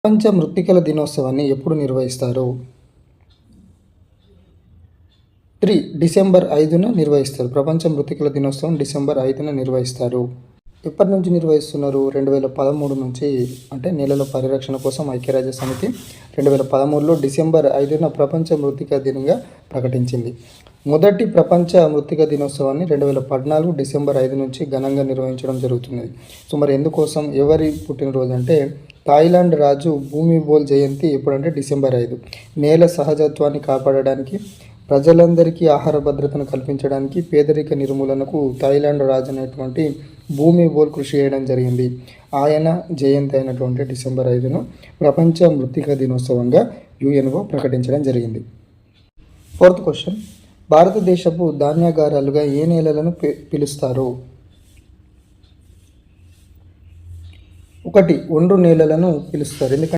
ప్రపంచ మృత్తికల దినోత్సవాన్ని ఎప్పుడు నిర్వహిస్తారు? డిసెంబర్ 5న నిర్వహిస్తారు. ప్రపంచ మృత్తికల దినోత్సవం డిసెంబర్ 5న నిర్వహిస్తారు. ఎప్పటి నుంచి నిర్వహిస్తున్నారు? 2013 నుంచి. అంటే నేలల పరిరక్షణ కోసం ఐక్యరాజ్య సమితి 2013లో డిసెంబర్ 5న ప్రపంచ మృత్తికా దినంగా ప్రకటించింది. మొదటి ప్రపంచ మృత్తికా దినోత్సవాన్ని 2014 డిసెంబర్ 5 నుంచి ఘనంగా నిర్వహించడం జరుగుతుంది. సో మరి ఎందుకోసం, ఎవరి పుట్టినరోజు అంటే థాయిలాండ్ రాజు భూమిబోల్ జయంతి ఎప్పుడంటే డిసెంబర్ 5. నేల సహజత్వాన్ని కాపాడడానికి, ప్రజలందరికీ ఆహార భద్రతను కల్పించడానికి, పేదరిక నిర్మూలనకు థాయిలాండ్ రాజు అయినటువంటి భూమిబోల్ కృషి చేయడం జరిగింది. ఆయన జయంతి అయినటువంటి డిసెంబర్ 5ను ప్రపంచ మృత్తికా దినోత్సవంగా యుఎన్ఓ ప్రకటించడం జరిగింది. 4th క్వశ్చన్, భారతదేశపు ధాన్యాగారాలుగా ఏ నేలలను పిలుస్తారు? 1. ఒండ్రు నేలలను పిలుస్తారు. ఎందుకంటే